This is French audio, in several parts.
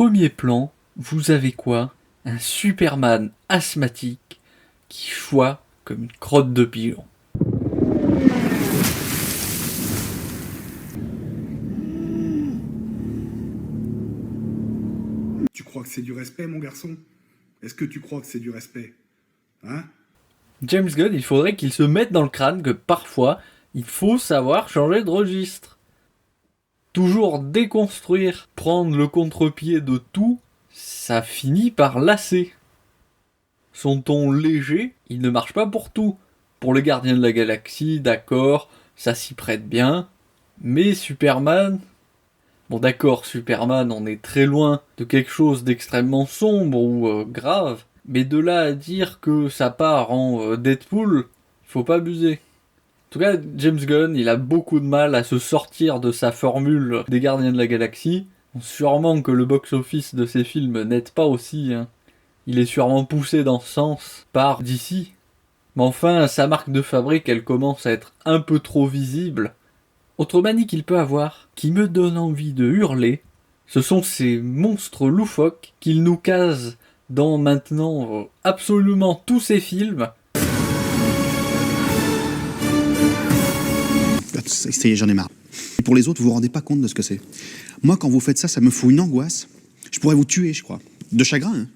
premier plan, vous avez quoi? Un Superman asthmatique qui choit comme une crotte de pigeon. Tu crois que c'est du respect, mon garçon? Est-ce que tu crois que c'est du respect? Hein? James Gunn, il faudrait qu'il se mette dans le crâne que parfois, il faut savoir changer de registre. Toujours déconstruire, prendre le contre-pied de tout, ça finit par lasser. Son ton léger, il ne marche pas pour tout. Pour le Gardien de la Galaxie, d'accord, ça s'y prête bien. Mais Superman... Bon d'accord, Superman, on est très loin de quelque chose d'extrêmement sombre ou grave. Mais de là à dire que ça part en Deadpool, il faut pas abuser. En tout cas, James Gunn, il a beaucoup de mal à se sortir de sa formule des Gardiens de la Galaxie. Sûrement que le box-office de ses films n'aide pas aussi, hein. Il est sûrement poussé dans ce sens par DC. Mais enfin, sa marque de fabrique, elle commence à être un peu trop visible. Autre manie qu'il peut avoir, qui me donne envie de hurler, ce sont ces monstres loufoques qu'il nous case dans maintenant absolument tous ses films. Ça y est, j'en ai marre. Et pour les autres, vous vous rendez pas compte de ce que c'est. Moi, quand vous faites ça, ça me fout une angoisse. Je pourrais vous tuer, je crois. De chagrin, hein.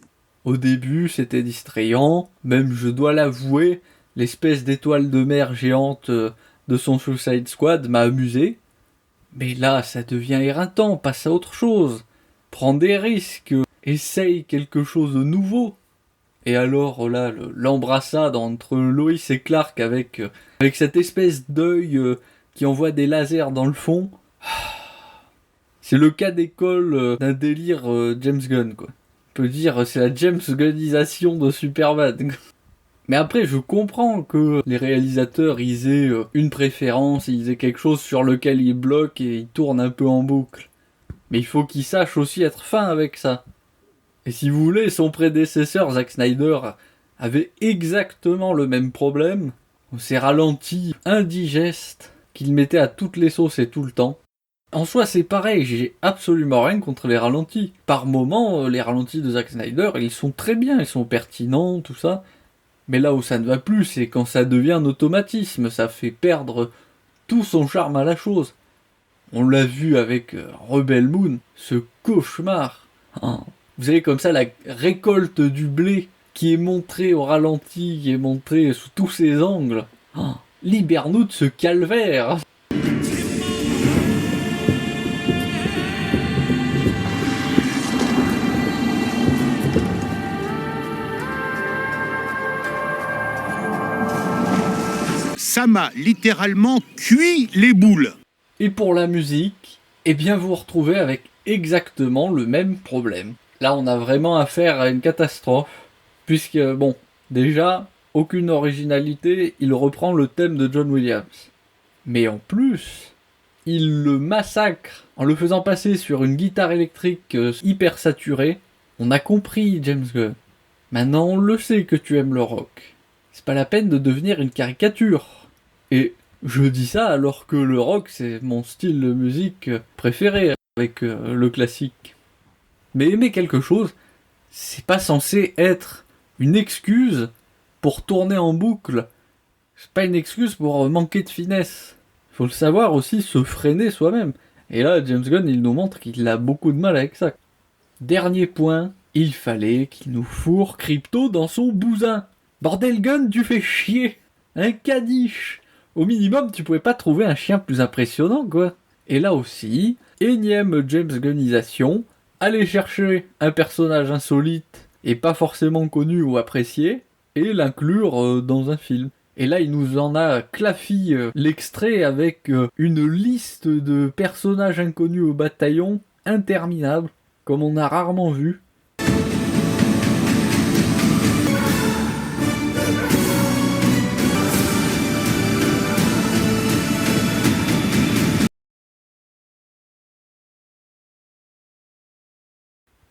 Au début, c'était distrayant, même je dois l'avouer, l'espèce d'étoile de mer géante de son Suicide Squad m'a amusé. Mais là, ça devient éreintant, passe à autre chose. Prends des risques, essaye quelque chose de nouveau. Et alors là, l'embrassade entre Lois et Clark avec cette espèce d'œil qui envoie des lasers dans le fond. C'est le cas d'école d'un délire James Gunn, quoi. On peut dire c'est la James Gunnisation de Superman. Mais après, je comprends que les réalisateurs, ils aient une préférence, ils aient quelque chose sur lequel ils bloquent et ils tournent un peu en boucle. Mais il faut qu'ils sachent aussi être fins avec ça. Et si vous voulez, son prédécesseur, Zack Snyder, avait exactement le même problème. Ces ralentis indigestes qu'il mettait à toutes les sauces et tout le temps. En soi, c'est pareil, j'ai absolument rien contre les ralentis. Par moments, les ralentis de Zack Snyder, ils sont très bien, ils sont pertinents, tout ça. Mais là où ça ne va plus, c'est quand ça devient un automatisme, ça fait perdre tout son charme à la chose. On l'a vu avec Rebel Moon, ce cauchemar. Vous avez comme ça la récolte du blé qui est montrée au ralenti, qui est montrée sous tous ses angles. Libère-nous de ce calvaire. Ça m'a littéralement cuit les boules. Et pour la musique, eh bien vous vous retrouvez avec exactement le même problème. Là on a vraiment affaire à une catastrophe, puisque bon, déjà, aucune originalité, il reprend le thème de John Williams. Mais en plus, il le massacre en le faisant passer sur une guitare électrique hyper saturée. On a compris, James Gunn. Maintenant on le sait que tu aimes le rock. C'est pas la peine de devenir une caricature. Et je dis ça alors que le rock, c'est mon style de musique préféré avec le classique. Mais aimer quelque chose, c'est pas censé être une excuse pour tourner en boucle. C'est pas une excuse pour manquer de finesse. Faut le savoir aussi, se freiner soi-même. Et là, James Gunn, il nous montre qu'il a beaucoup de mal avec ça. Dernier point, il fallait qu'il nous fourre Crypto dans son bousin. Bordel Gunn, tu fais chier. Un caniche. Au minimum, tu pouvais pas trouver un chien plus impressionnant, quoi. Et là aussi, énième James Gunnisation, aller chercher un personnage insolite et pas forcément connu ou apprécié, et l'inclure dans un film. Et là, il nous en a claffi l'extrait avec une liste de personnages inconnus au bataillon interminable, comme on a rarement vu.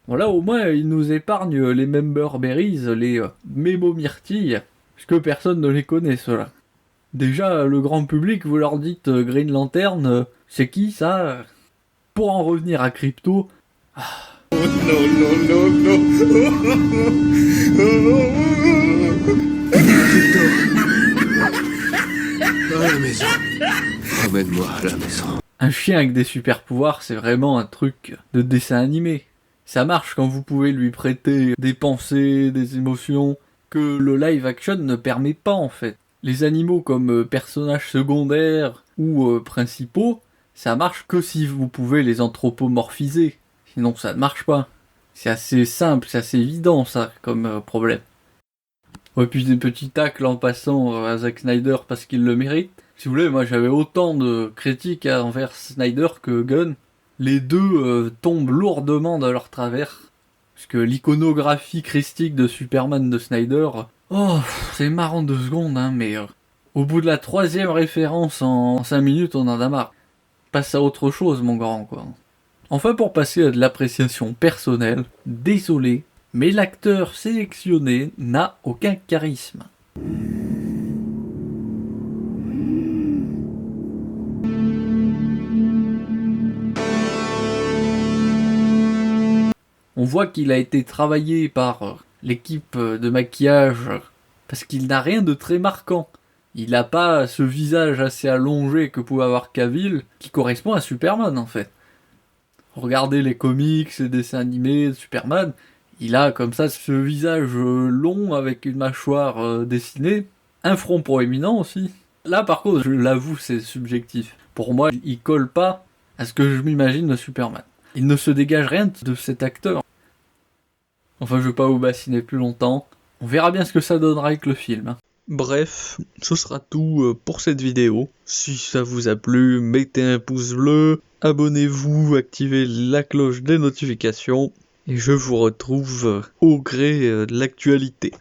Voilà, au moins, il nous épargne les Member Berries, les mémo myrtilles, puisque personne ne les connaît, ceux-là. Déjà, le grand public, vous leur dites Green Lantern, c'est qui, ça? Pour en revenir à Crypto... À la maison. Ramène-moi à la maison. Un chien avec des super pouvoirs, c'est vraiment un truc de dessin animé. Ça marche quand vous pouvez lui prêter des pensées, des émotions, que le live action ne permet pas en fait. Les animaux comme personnages secondaires ou principaux, ça marche que si vous pouvez les anthropomorphiser. Sinon ça ne marche pas. C'est assez simple, c'est assez évident ça comme problème. Ouais, puis des petits tacles en passant à Zack Snyder parce qu'il le mérite. Si vous voulez, moi j'avais autant de critiques envers Snyder que Gunn. Les deux tombent lourdement dans leur travers. Parce que l'iconographie christique de Superman de Snyder, oh, c'est marrant 2 secondes, hein, mais au bout de la 3e référence en 5 minutes, on en a marre. Passe à autre chose, mon grand, quoi. Enfin, pour passer à de l'appréciation personnelle, désolé, mais l'acteur sélectionné n'a aucun charisme. On voit qu'il a été travaillé par l'équipe de maquillage parce qu'il n'a rien de très marquant. Il n'a pas ce visage assez allongé que pouvait avoir Cavill qui correspond à Superman en fait. Regardez les comics, les dessins animés de Superman, il a comme ça ce visage long avec une mâchoire dessinée, un front proéminent aussi. Là par contre, je l'avoue, c'est subjectif. Pour moi, il colle pas à ce que je m'imagine de Superman. Il ne se dégage rien de cet acteur. Enfin, je vais pas vous bassiner plus longtemps. On verra bien ce que ça donnera avec le film. Bref, ce sera tout pour cette vidéo. Si ça vous a plu, mettez un pouce bleu, abonnez-vous, activez la cloche des notifications, et je vous retrouve au gré de l'actualité.